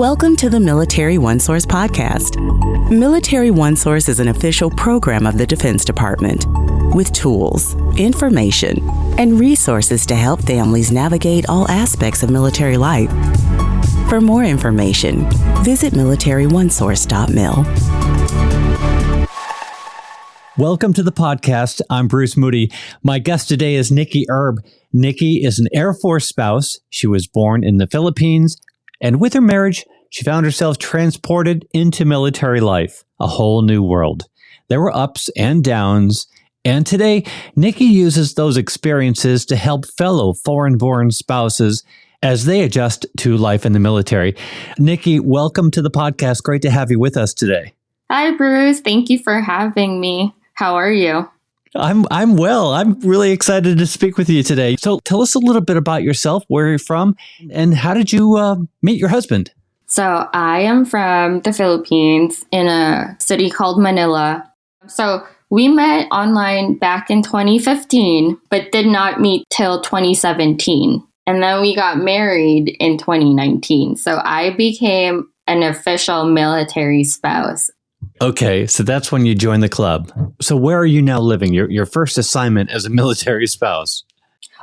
Welcome to the Military OneSource Podcast. Military OneSource is an official program of the Defense Department with tools, information, and resources to help families navigate all aspects of military life. For more information, visit Military OneSource.mil. Welcome to the podcast. I'm Bruce Moody. My guest today is Nikki Erb. Nikki is an Air Force spouse. She was born in the Philippines, and with her marriage, she found herself transported into military life, a whole new world. There were ups and downs, and today, Nikki uses those experiences to help fellow foreign-born spouses as they adjust to life in the military. Nikki, welcome to the podcast. Great to have you with us today. Hi, Bruce. Thank you for having me. How are you? I'm well. I'm really excited to speak with you today. So tell us a little bit about yourself, where you're from, and how did you meet your husband? So I am from the Philippines in a city called Manila. So we met online back in 2015, but did not meet till 2017. And then we got married in 2019. So I became an official military spouse. Okay, so that's when you joined the club. So where are you now living? Your first assignment as a military spouse?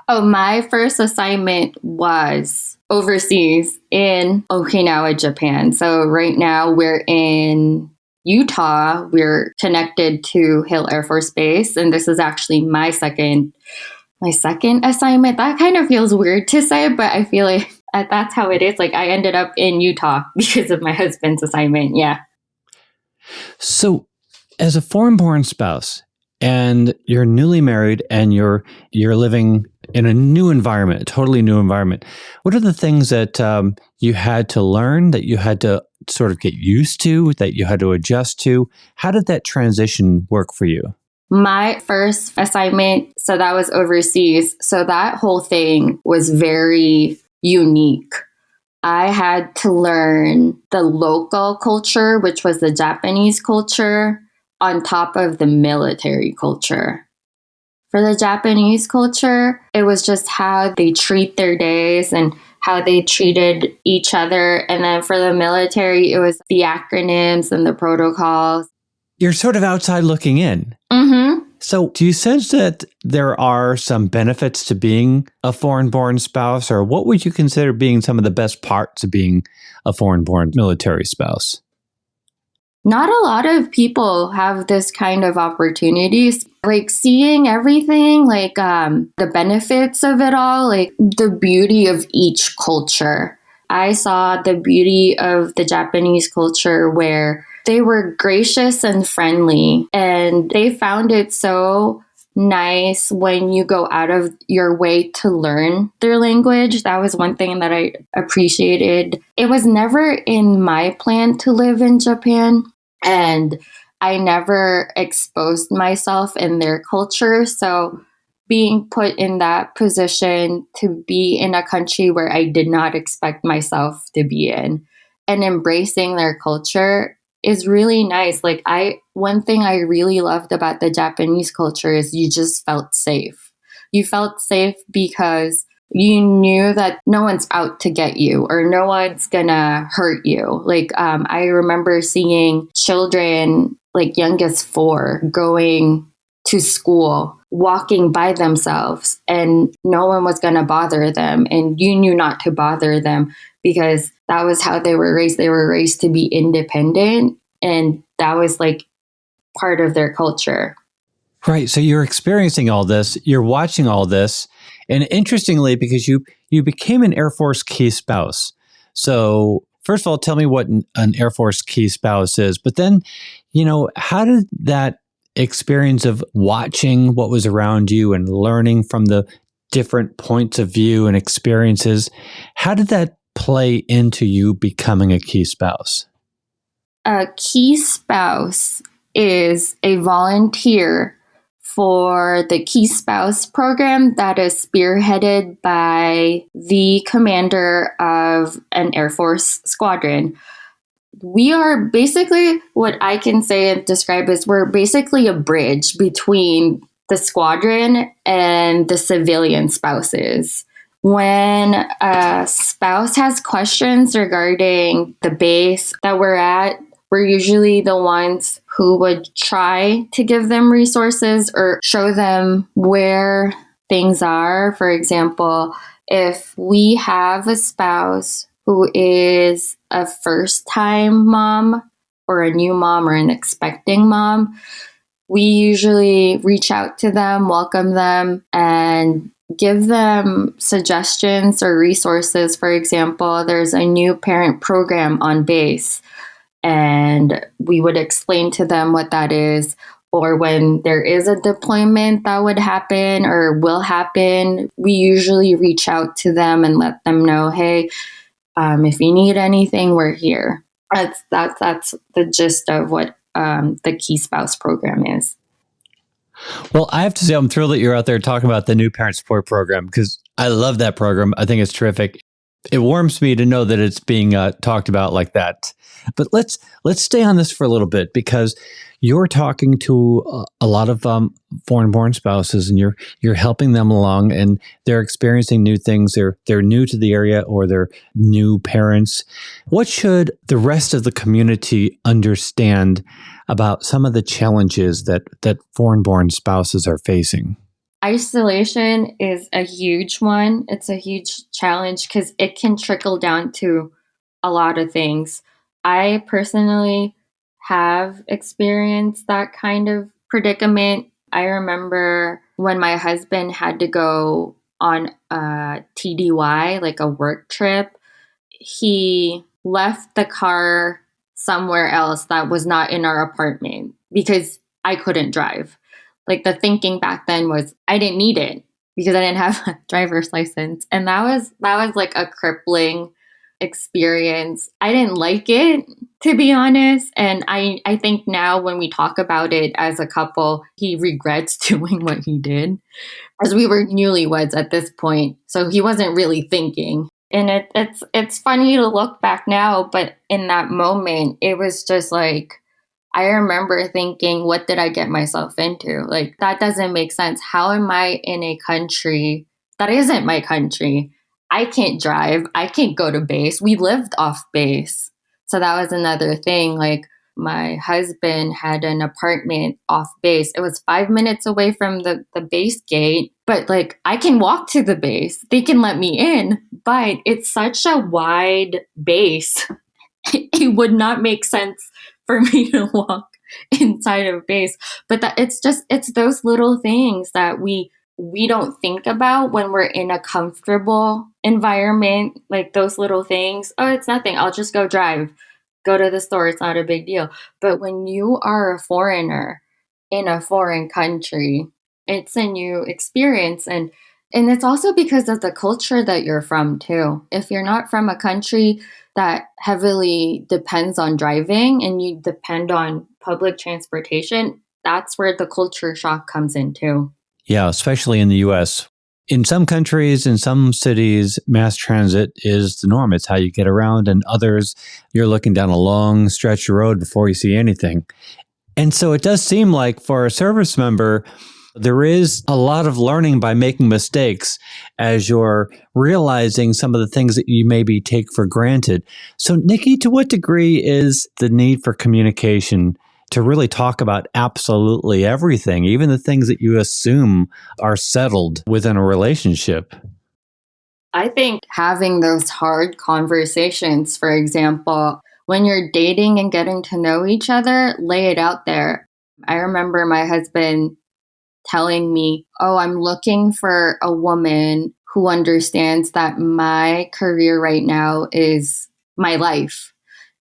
Oh, my first assignment was overseas in Okinawa, Japan. So right now we're in Utah. We're connected to Hill Air Force Base, and this is actually my second assignment. That kind of feels weird to say, but I feel like that's how it is. Like I ended up in Utah because of my husband's assignment. Yeah. So as a foreign-born spouse, and you're newly married and you're living in a new environment, a totally new environment, what are the things that you had to learn, that you had to sort of get used to, that you had to adjust to? How did that transition work for you? My first assignment, so that was overseas. So that whole thing was very unique. I had to learn the local culture, which was the Japanese culture, on top of the military culture. For the Japanese culture, it was just how they treat their days and how they treated each other. And then for the military, it was the acronyms and the protocols. You're sort of outside looking in. Mm-hmm. So do you sense that there are some benefits to being a foreign-born spouse, or what would you consider being some of the best parts of being a foreign-born military spouse? Not a lot of people have this kind of opportunities, like seeing everything, like the benefits of it all, like the beauty of each culture. I saw the beauty of the Japanese culture where they were gracious and friendly, and they found it so nice when you go out of your way to learn their language. That was one thing that I appreciated. It was never in my plan to live in Japan, and I never exposed myself in their culture. So being put in that position to be in a country where I did not expect myself to be in and embracing their culture is really nice. Like one thing I really loved about the Japanese culture is you just felt safe. You felt safe because you knew that no one's out to get you or no one's gonna hurt you. Like I remember seeing children like young as 4 going to school, walking by themselves, and no one was gonna bother them. And you knew not to bother them because that was how they were raised. They were raised to be independent, and that was like part of their culture. Right. So you're experiencing all this, you're watching all this, and interestingly, because you became an Air Force key spouse. So first of all, tell me what an Air Force key spouse is, but then, how did that experience of watching what was around you and learning from the different points of view and experiences, how did that play into you becoming a key spouse? A key spouse is a volunteer for the Key Spouse program that is spearheaded by the commander of an Air Force squadron. We are basically, what I can say and describe as, we're basically a bridge between the squadron and the civilian spouses. When a spouse has questions regarding the base that we're at, we're usually the ones who would try to give them resources or show them where things are. For example, if we have a spouse who is a first-time mom or a new mom or an expecting mom, we usually reach out to them, welcome them, and give them suggestions or resources. For example, there's a new parent program on base, and we would explain to them what that is. Or when there is a deployment that would happen or will happen, we usually reach out to them and let them know, hey, if you need anything, we're here. That's the gist of what the Key Spouse program is. Well, I have to say, I'm thrilled that you're out there talking about the new parent support program because I love that program. I think it's terrific. It warms me to know that it's being talked about like that. But let's stay on this for a little bit because you're talking to a lot of foreign-born spouses, and you're helping them along, and they're experiencing new things. They're new to the area, or they're new parents. What should the rest of the community understand about some of the challenges that foreign-born spouses are facing? Isolation is a huge one. It's a huge challenge because it can trickle down to a lot of things. I personally have experienced that kind of predicament. I remember when my husband had to go on a TDY, like a work trip, he left the car somewhere else that was not in our apartment because I couldn't drive. Like the thinking back then was I didn't need it because I didn't have a driver's license. And that was like a crippling experience. I didn't like it, to be honest. And I think now when we talk about it as a couple, he regrets doing what he did, as we were newlyweds at this point. So he wasn't really thinking. And it's funny to look back now, but in that moment, it was just like, I remember thinking, what did I get myself into? Like, that doesn't make sense. How am I in a country that isn't my country? I can't drive. I can't go to base. We lived off base. So that was another thing. Like, my husband had an apartment off base. It was 5 minutes away from the base gate, but like, I can walk to the base. They can let me in, but it's such a wide base. It would not make sense for me to walk inside of base. But it's those little things that we don't think about when we're in a comfortable environment, like those little things. Oh, it's nothing. I'll just go drive, go to the store. It's not a big deal. But when you are a foreigner in a foreign country, it's a new experience. And it's also because of the culture that you're from too. If you're not from a country that heavily depends on driving and you depend on public transportation, that's where the culture shock comes in too. Yeah, especially in the U.S. In some countries, in some cities, mass transit is the norm. It's how you get around. And others, you're looking down a long stretch of road before you see anything. And so it does seem like for a service member, there is a lot of learning by making mistakes as you're realizing some of the things that you maybe take for granted. So, Nikki, to what degree is the need for communication to really talk about absolutely everything, even the things that you assume are settled within a relationship? I think having those hard conversations, for example, when you're dating and getting to know each other, lay it out there. I remember my husband telling me, oh, I'm looking for a woman who understands that my career right now is my life.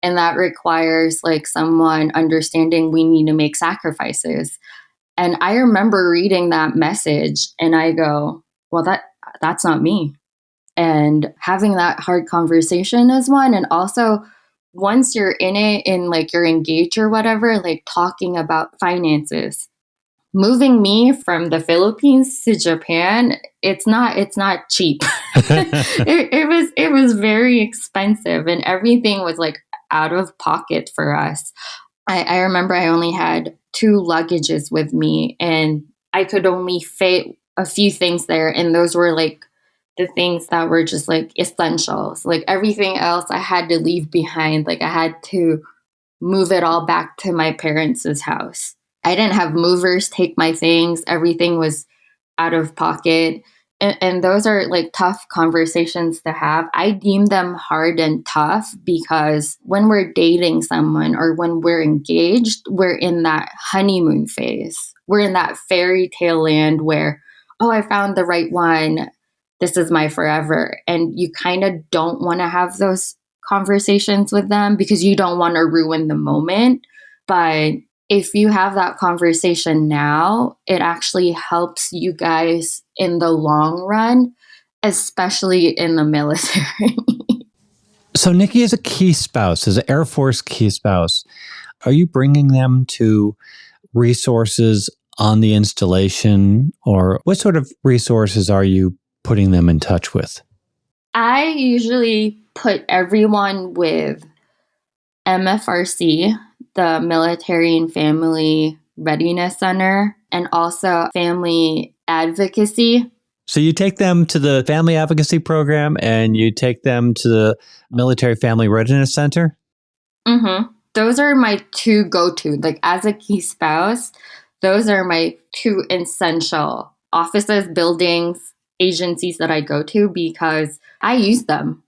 And that requires like someone understanding we need to make sacrifices. And I remember reading that message and I go, well, that's not me. And having that hard conversation is one. And also once you're in it and like you're engaged or whatever, like talking about finances. Moving me from the Philippines to Japan, it's not cheap. It was very expensive and everything was like out of pocket for us. I remember I only had 2 luggages with me and I could only fit a few things there. And those were like the things that were just like essentials. Like everything else I had to leave behind. Like I had to move it all back to my parents' house. I didn't have movers take my things. Everything was out of pocket. And those are like tough conversations to have. I deem them hard and tough because when we're dating someone or when we're engaged, we're in that honeymoon phase. We're in that fairy tale land where, oh, I found the right one. This is my forever. And you kind of don't want to have those conversations with them because you don't want to ruin the moment. But if you have that conversation now, it actually helps you guys in the long run, especially in the military. So Nikki is a key spouse, is an Air Force key spouse. Are you bringing them to resources on the installation, or what sort of resources are you putting them in touch with? I usually put everyone with MFRC, the Military and Family Readiness Center, and also Family Advocacy. So you take them to the Family Advocacy Program and you take them to the Military Family Readiness Center? Mm-hmm. Those are my two go-to. Like as a key spouse, those are my two essential offices, buildings, agencies that I go to because I use them.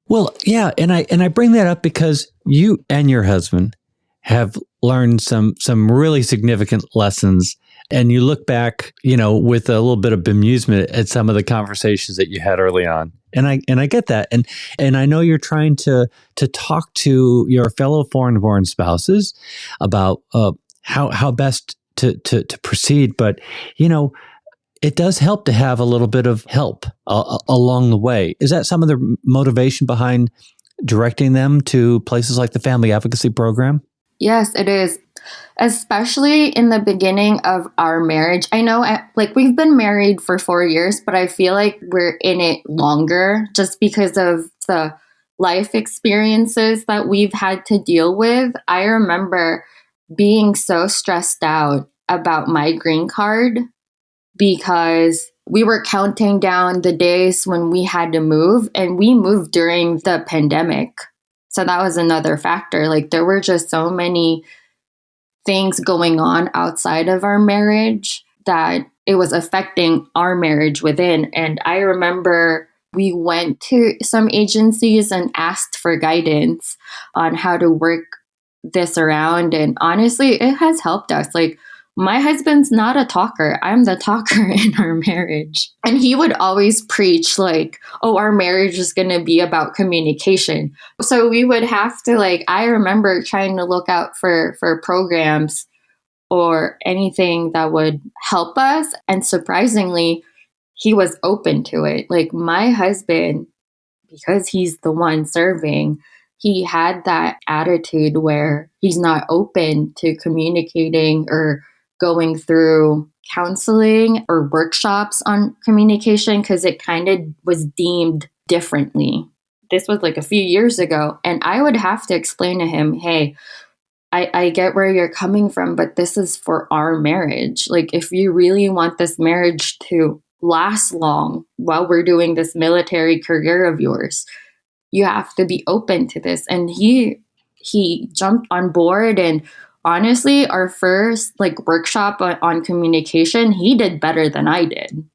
Well, yeah, and I bring that up because you and your husband have learned some really significant lessons, and you look back, with a little bit of bemusement at some of the conversations that you had early on, and I get that, and I know you're trying to talk to your fellow foreign-born spouses about how best to proceed, but it does help to have a little bit of help along the way. Is that some of the motivation behind directing them to places like the Family Advocacy Program? Yes, it is. Especially in the beginning of our marriage. I know we've been married for 4 years, but I feel like we're in it longer just because of the life experiences that we've had to deal with. I remember being so stressed out about my green card because we were counting down the days when we had to move, and we moved during the pandemic. So that was another factor. Like there were just so many things going on outside of our marriage that it was affecting our marriage within. And I remember we went to some agencies and asked for guidance on how to work this around. And honestly, it has helped us. Like my husband's not a talker. I'm the talker in our marriage. And he would always preach like, oh, our marriage is going to be about communication. So we would have to I remember trying to look out for programs or anything that would help us. And surprisingly, he was open to it. Like my husband, because he's the one serving, he had that attitude where he's not open to communicating or going through counseling or workshops on communication because it kind of was deemed differently. This was a few years ago. And I would have to explain to him, hey, I get where you're coming from, but this is for our marriage. Like if you really want this marriage to last long while we're doing this military career of yours, you have to be open to this. And he jumped on board, and honestly, our first workshop on communication, he did better than I did.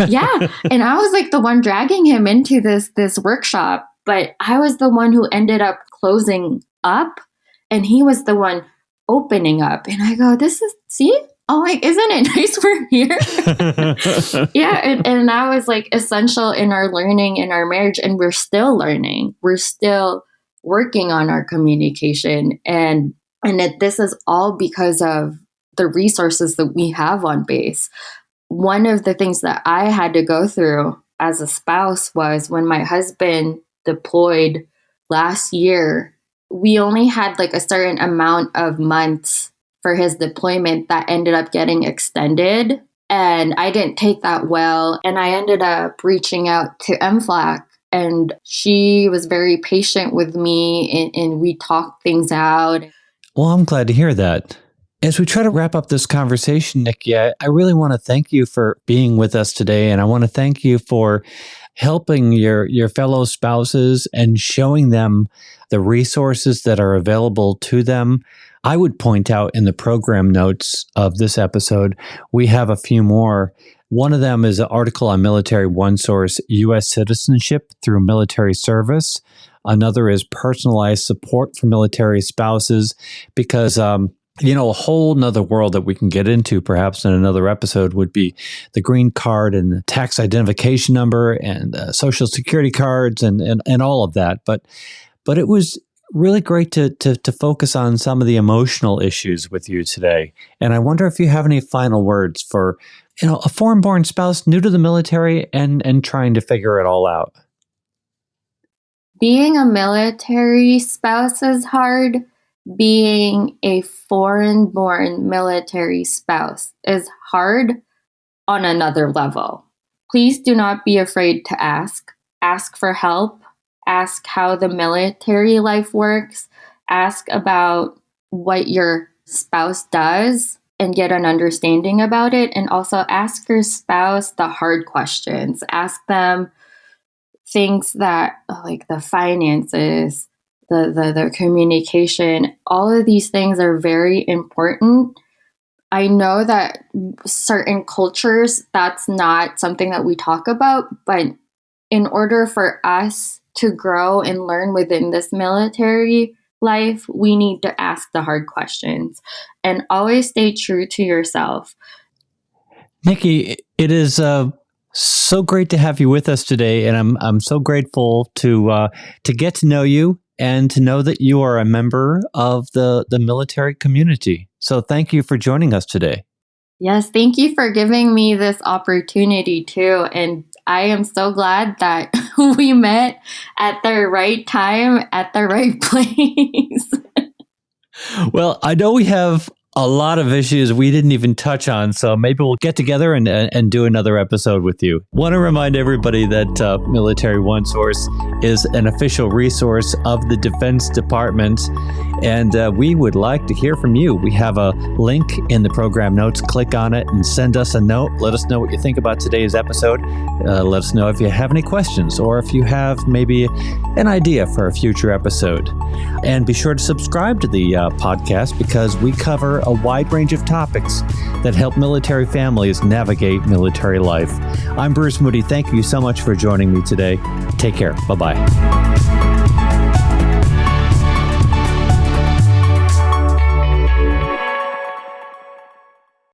Yeah. And I was the one dragging him into this workshop, but I was the one who ended up closing up and he was the one opening up. And I go, see? Oh, isn't it nice we're here? Yeah. And that was essential in our learning in our marriage. And we're still learning. We're still working on our communication. And this is all because of the resources that we have on base. One of the things that I had to go through as a spouse was when my husband deployed last year, we only had a certain amount of months for his deployment that ended up getting extended. And I didn't take that well. And I ended up reaching out to MFLAC. And she was very patient with me and we talked things out. Well, I'm glad to hear that. As we try to wrap up this conversation, Nikki, I really want to thank you for being with us today. And I want to thank you for helping your fellow spouses and showing them the resources that are available to them. I would point out in the program notes of this episode, we have a few more. One of them is an article on Military OneSource U.S. citizenship through military service. Another is personalized support for military spouses, because a whole nother world that we can get into perhaps in another episode would be the green card and the tax identification number and social security cards and all of that. But it was really great to focus on some of the emotional issues with you today. And I wonder if you have any final words for, a foreign-born spouse new to the military and trying to figure it all out. Being a military spouse is hard. Being a foreign-born military spouse is hard on another level. Please do not be afraid to ask. Ask for help. Ask how the military life works. Ask about what your spouse does and get an understanding about it. And also ask your spouse the hard questions. Ask them things that, like the finances, the communication, all of these things are very important. I know that certain cultures, that's not something that we talk about, but in order for us to grow and learn within this military life, we need to ask the hard questions and always stay true to yourself. Nikki, it is so great to have you with us today, and I'm so grateful to get to know you and to know that you are a member of the military community. So thank you for joining us today. Yes, thank you for giving me this opportunity too. And I am so glad that we met at the right time, at the right place. Well, I know we have a lot of issues we didn't even touch on, so maybe we'll get together and do another episode with you. Want to remind everybody that Military OneSource is an official resource of the Defense Department, and we would like to hear from you. We have a link in the program notes. Click on it and send us a note. Let us know what you think about today's episode. Let us know if you have any questions or if you have maybe an idea for a future episode. And be sure to subscribe to the podcast, because we cover a wide range of topics that help military families navigate military life. I'm Bruce Moody. Thank you so much for joining me today. Take care. Bye-bye.